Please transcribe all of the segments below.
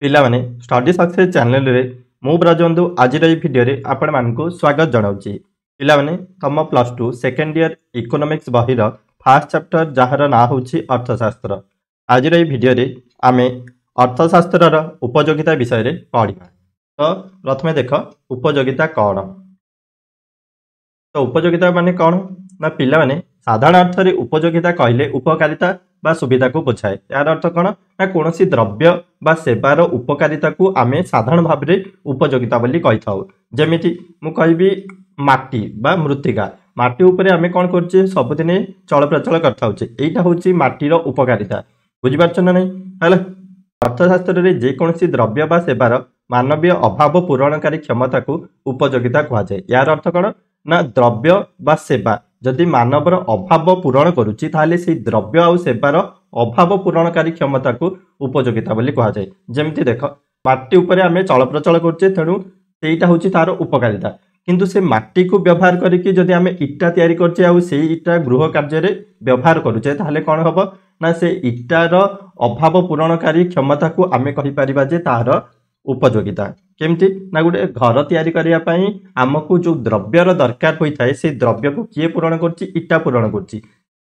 ପିଲାମାନେ study success ଚ୍ୟାନେଲରେ ମୁଁ ବ୍ରଜବନ୍ଧୁ ଆଜିର ଏହି ଭିଡ଼ିଓରେ ଆପଣମାନଙ୍କୁ ସ୍ୱାଗତ ଜଣାଉଛି। ପିଲାମାନେ ତମ plus two second year economics ବହିର ଫାର୍ଷ୍ଟ ଚାପ୍ଟର ଯାହାର ନାଁ ହେଉଛି ଅର୍ଥଶାସ୍ତ୍ର। ଆଜିର ଏହି ଭିଡ଼ିଓରେ ଆମେ ଅର୍ଥଶାସ୍ତ୍ରର ଉପଯୋଗିତା ବିଷୟରେ ପଢ଼ିବା। ତ ପ୍ରଥମେ ଦେଖ ଉପଯୋଗିତା କ'ଣ। ତ ଉପଯୋଗିତା ମାନେ କ'ଣ ନା ପିଲାମାନେ ସାଧାରଣ ଅର୍ଥରେ ଉପଯୋଗିତା କହିଲେ ଉପକାରିତା ବା ସୁବିଧାକୁ ବୁଝାଏ। यार अर्थ कौन ना कौन द्रव्य बा सेवार उपकारिता आमे साधारण भाव में उपयोगिता बोली कही था। जमीती मु कहबी माटी बा मृत्तिका माटी उपरे आमे कौन करछे सबुदिन चल प्रचल करता हूँ माटीर उपकारिता बुझीपार ना नहीं है। अर्थशास्त्र में जेकोसी द्रव्य बा सेवार मानवीय अभाव पूरणकारी क्षमता को उपयोगिता कहुए। यार अर्थ कौन ना द्रव्य बा सेवा जदि मानवर अभाव पूरण करुच्ची ताहले से द्रव्य आउ सेवार अभाव पूरणकारी क्षमता को उपयोगिता बोली कहुए। जमती देख माटी उपरे आमे चल प्रचल करुचे तेणु सेटा हूँ तार उपकारिता किंतु से माटी को व्यवहार करके जदि आमे इटा तैयारी करछे आउ से इटा गृह कार्य रे व्यवहार करुचे ताहले कौन हबो ना से इटार अभाव पूरणकारी क्षमता को आमे कहि परिबा जे तार उपयोगिता केमती ना गोटे घर तैयारी करिया पई आमको जो द्रव्यर दरकार होता है से द्रव्य को किए पूरण करछि इटा पूरण करछि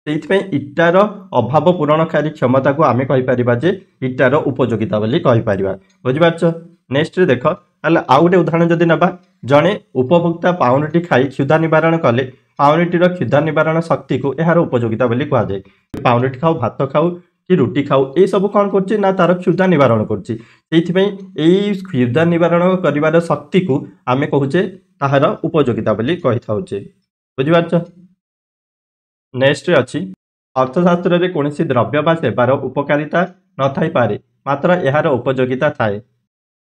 सेइथपई इटार अभाव पूरणकारी क्षमता को आमे कहि परिबा जे इटार उपयोगिता बोली कहि परिबा बुझिपारछ। नेक्स्ट रे देख हला आ गोटे उदाहरण जदि नबा जणे उपभोक्ता पाउंडटी खाई क्षुधा निवारण कले पाउंडटीर क्षुधा निवारण शक्ति को यार उपयोगिता बोली कहा जाए। पाउंडटी खाऊ भात खाऊ कि रुटी खाऊ ये सब कौन करछि ना तार क्षुधा निवारण करछि सेइथपई एई क्षुधा निवारण करिवार शक्ति को आमे कहूचे ताहार उपयोगिता बोली कहि थाउचे बुझिपारछ। नेक्स्ट रे अछि अर्थशास्त्र रे कोनोसी द्रव्य बा सेवार उपकारिता न थाई पारे मात्र यार उपयोगिता थाए।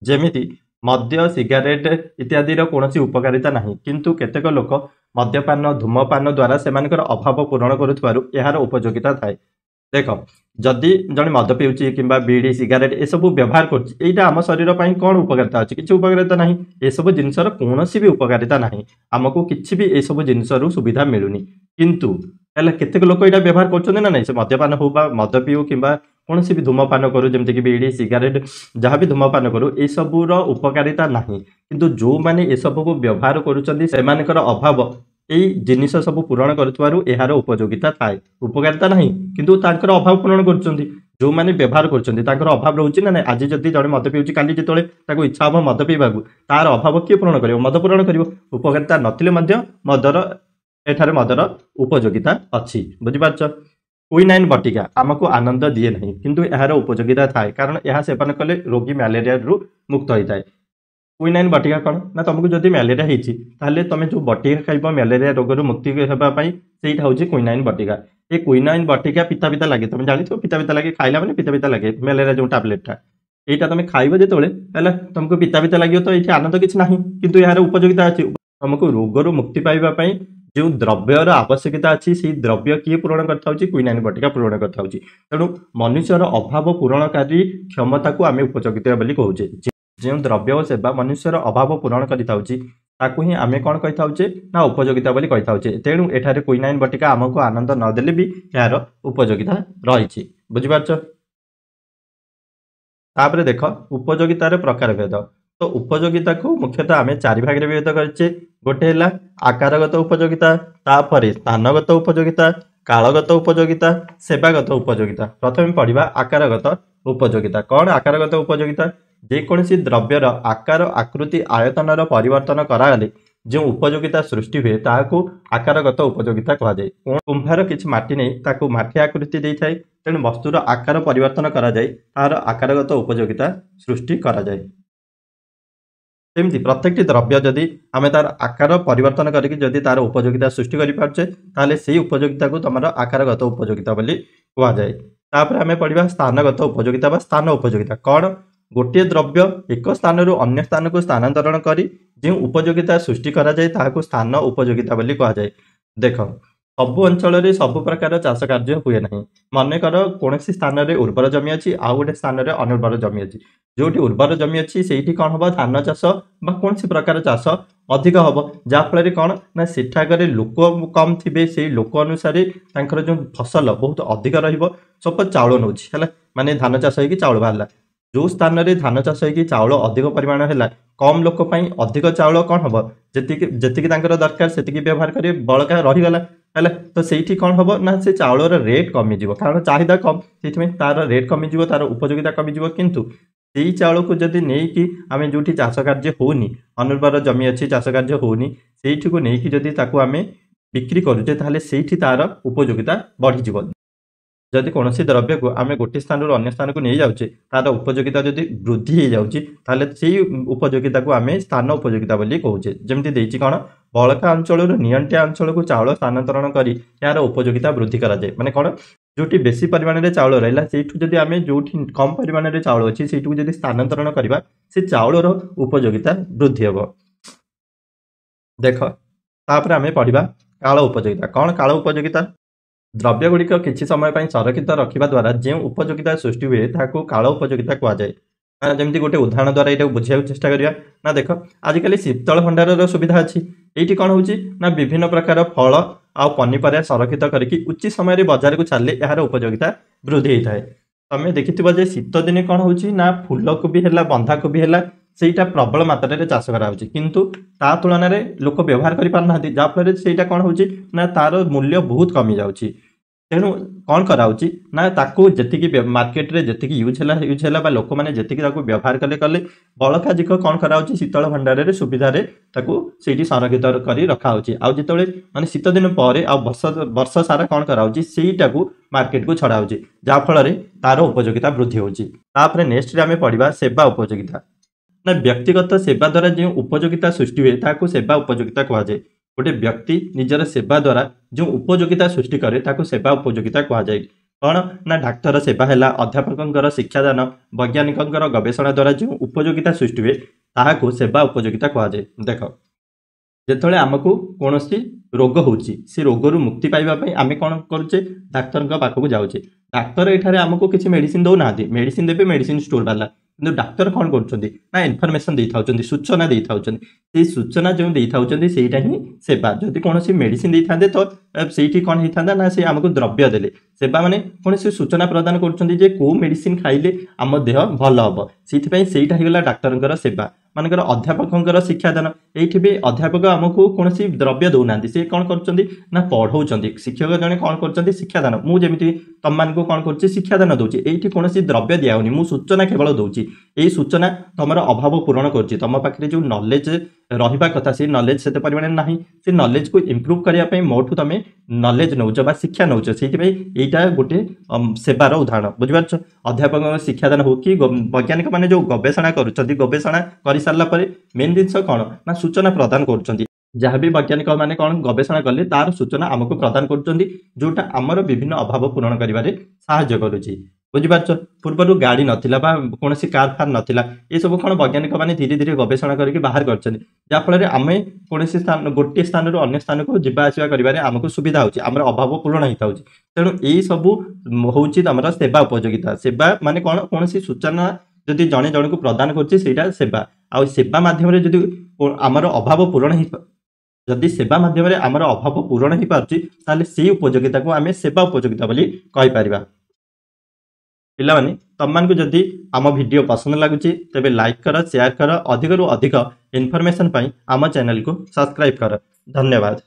जेमिति मद्य सिगारेट इत्यादि कौन उपकारिता नहीं किंतु केतेक लोक मद्यपान धूमपान द्वारा सेमानकर अभाव पूरण करुथबारु यार उपयोगिता थाए। देख जदि जड़े मद पीउची किंबा बीड़ी सिगारेट ये सब व्यवहार करटा आम शरीर पर कौन उपकारिता अच्छी किसी उपकारिता ना ये सब जिनसर कौन भी उपकारिता ना आमको किसी भी ये सब जिनसर सुविधा मिलूनी किंतु केतेक लोक यहाँ व्यवहार कर ना से मद्यपान हो मद पीऊ कि कौन भी धूमपान करूँ जमीक बीड़ी सिगारेट जहाँ भी धूमपान करूँ ये सबूर उपकारिता ना किंतु जो मैंने ये सब को व्यवहार कर अभाव यही जिनिस सब पूरण करुथबारु यार उपयोगिता थाए उपकारिता नहीं किंतु तांकर अभाव पूरण करुचंती जो माने व्यवहार करुचंती तांकर अभाव रहउची ना आज जदि जड़े मद पीउची काली जितोले ताको इच्छा हम मद पीबाकू तार अभाव किए पूरण करिवो मद पूरण करिवो उपकारिता नथिले मध्य मदर एठारे मदर उपयोगिता अछि बुझिपारछ। क्विनाइन बटिका आमको आनंद दिए नहीं किंतु यार उपयोगिता थाए कारण यह सेवन कले रोगी मैलेरिया रु मुक्त होता है। क्विनाइन बटिका कौन ना तुमको जदि मैलेरिया होती तुम जो बटिका खाइब मैलेरिया रोग मुक्ति होगापी सेटा हूँ क्विनाइन बटिका। ये क्विनाइन बटिका पिता पिता लगे तुम जानी पिता पिता लगे खाइला मैंने पिता पिता लगे मैलेरिया जो टाब्लेटा यहाँ तुम खाइब जो तुमको पिता पिता लगे तो ये आनंद किसी ना किंतु यार उपयोगिता अच्छी तुमको रोगर मुक्ति पाइबापी जो द्रव्यर आवश्यकता अच्छी से द्रव्य किए पूरण करता क्विनाइन बटिका पूरण करता तेणु मनुष्यर अभाव पूरणकारी क्षमता को आम उपयोगिता बोली कहूचे। जो द्रव्य और सेवा मनुष्यर अभाव पूरण करता ही आम कौन कही थाउचे ना उपयोगिता बोली कही थाउचे तेणु एठारे क्विनाइन बटिका आमको आनंद नदेले भी यार उपयोगिता रही बुझिपारछ। तापरे देख उपयोगितार प्रकार भेद तो उपयोगिता को मुख्यतः आम चारि भाग में भेद करछे गोटे है आकारगत उपयोगिता तापरे स्थानगत उपयोगिता कालगत उपयोगिता सेवागत उपयोगिता। प्रथम पढ़िबा आकारगत उपयोगिता कौन आकारगत उपयोगिता जेकोसी द्रव्यर आकार आकृति आयतनर परिवर्तन कराले जो उपयोगिता सृष्टि हुए ताको आकारगत उपयोगिता कहा जाए। कुंभार किछि माटी नहीं ताको माटी आकृति देता है तेणु वस्तुर आकार परिवर्तन करा जाए तार आकारगत उपयोगिता सृष्टि करा जाए। सेमती प्रत्येक द्रव्य जदि आम तार आकार परिवर्तन करके जदि तार उपयोगिता सृष्टि करें ताले से उपयोगिता को तुम आकारगत उपयोगिता बोली कहा जाए। तापर आम पढ़ा स्थानगत उपयोगिता व स्थान उपयोगिता कौन गोटे द्रव्य एक स्थान रु अन्य स्थान को स्थानांतरण करी जो उपयोगिता सृष्टि करा जाए ताहाको स्थान उपयोगिता बोली कहा जाए। देख सबु अंचल सबु प्रकार चाष कार्य हुए ना मनकर कौन स्थान में उर्वर जमी अच्छी आउ गोटे स्थान में अनुर्वर जमी अच्छी जो उर्वर जमी अच्छी से कौन हम धान चाष कौन सी प्रकार चाष अधिक हम जहाँफल कौन ना सेठाकर लोक कम थे से लोक अनुसार जो फसल बहुत अधिक रसपोज चाउल नौ माने धान चाष हो चाउल बाहर जो स्थान में धान चाष हो चाउल अधिक परिमाण है कम लोक अधिक चाउल कौन हम जी दरकार से व्यवहार कर बड़का रहीगला है तो से कौन हम ना से चाउलर रेट कमिज कारण चाहिदा कम से तार रेट कमिज तार उपयोगिता कमिज किंतु से चाउल को जदि नहीं आम जो चाष कार्य होनी अनुर्वर जमी अच्छी चाष कार्य होनी से नहीं जदि आम बिक्री करुचे ताहले सेठी तार उपयोगिता बढ़ीज जदि कौन द्रव्य को आम गोटे स्थान अन्य स्थान को नहीं जाऊे तार उपयोगिता जदि वृद्धि हो जाए से उपयोगिता को आम स्थान उपयोगिता बोली कहूचे जमी कौन बड़का अंचल नियंटिया अंचल को चाउल स्थानांतरण कर यार उपयोगिता वृद्धि कराए माने कौन जो बेसी परिमाण में चाउल रहा से जदि आम जो कम परिमाण में चाउल अच्छी से जदि स्थानांतरण करवा से चाउलर उपयोगिता वृद्धि हम देख तापर आम पढ़ा काल उपयोगिता कौन काल उपयोगिता द्रव्यगुड़िक किसी समय संरक्षित रखा द्वारा जो उपयोगिता सृष्टि हुए ताकू काल उपयोगिता कहुए जमी गोटे उदाहरण द्वारा यहाँ बुझा चेष्टा करिया ना देख आजिकल शीतल भंडार सुविधा अच्छी ये कौन हो विभिन्न प्रकार फल आ पनीपरिया संरक्षित करके उचित समय बजार को छाड़े यार उपयोगिता वृद्धि होता है तमें देखिए शीत दिन कौन हो फूलकोबी है बंधाकोबी है सेटा प्रबल मात्रा चाष कराऊँच किंतु ता तुलन में लोक व्यवहार करना जहाँफल से कौन हो तार मूल्य बहुत कमी जाऊँच तेणु कौन कराऊँच ना ताकू जी मार्केट रे जी यूज है लोक मैंने जी व्यवहार कले कले बड़का जिक कौन कराऊँच शीतल भंडार सुविधा से संरक्षित कर रखा आउ जो मैंने शीत दिन पर वर्ष सारा कौन कराऊँच से मार्केट को छड़ाऊँच जहाँफल तार उपयोगिता वृद्धि होपर नेक्स्ट आम पढ़ा सेवा उपयोगिता ना व्यक्तिगत सेवा द्वारा जो उपयोगिता सृष्टि हुए ताकू सेवा उपयोगिता कहुए गोटे व्यक्ति निजर सेवा द्वारा जो उपयोगिता सृष्टि करे ताकू सेवा उपयोगिता कहुए कौन ना डाक्तर सेवा है अध्यापक शिक्षादान वैज्ञानिक गवेषणा द्वारा जो उपयोगिता सृष्टि हुए ताकू सेवा उपयोगिता कहुए देख जिते आमको कौन रोग होसी रोग मुक्ति पाइबापी आम कौन करुचे डाक्तर पाखक जाऊे डाक्तर एठारे आमको किसी मेडिसिन दौना मेडिसिन देवे मेडिसिन स्टोर वाला किंतु डाक्तर कौन कर इनफर्मेशन दे था सूचना दे था सूचना जो दे था ही सेवा जदि कौन मेडिसिन दे था तो से कौन होता ना से आमको द्रव्य देले सेवा माने कौन सूचना प्रदान कर कौ मेडिसिन खाइले आम देह भल हम से डाक्तर सेवा मानकर अध्यापक शिक्षादान ये भी अध्यापक आमको कौन द्रव्य दौना सी कौन कर पढ़ाऊँ शिक्षक जड़े कौन कर शिक्षादान मुझे तुम मान कौन कर शिक्षादान दूसरी ये कौन द्रव्य दिखाऊनी मुझे सूचना केवल दूसरी यही सूचना तुम अभाव पूरण कर तुम पाखे जो नॉलेज रहा कथा से नॉलेज से परिमाण ना से नॉलेज को इम्प्रूव करने मोठू तुम नॉलेज नौच शिक्षा नौच से यहीटा गोटे सेवार उदाहरण बुझीपार अध्यापक शिक्षादान हो कि वैज्ञानिक मैंने जो गवेषणा गवेषणा कर सारा मेन जिनस कौन ना सूचना प्रदान कर जहाँ भी वैज्ञानिक मैंने कौन गवेषणा कले तार सूचना आमको प्रदान कर जोटा आमर विभिन्न अभाव पूरण कर साहाय्य करुच्ची बुझीपार पूर्वर गाड़ी नाला कौन कार फार नाला ये सब कौन वैज्ञानिक मैंने धीरे धीरे गवेषणा करके बाहर कर आम कौन स्थान गोटे स्थान अन्य स्थान को जावासवा कर आमको सुविधा होची आमर अभाव पूरण होता है तेणु यही सब हूँ तुम सेवा उपयोगिता सेवा माने कौन कौन सूचना जदि जड़े जन को प्रदान कर सेवा आ सेवा मध्यम जदि आमर अभाव पूरण जदि सेवा मध्यम आमर अभाव पूरण हो पारे से उपयोगिता को आम सेवा उपयोगिता बोली कहीपर पिलामाने तुम मानक जदि आम वीडियो पसंद लगुच तेज लाइक कर शेयर कर अधिक रु अधिक इनफॉरमेशन आम चैनल को सब्सक्राइब कर धन्यवाद।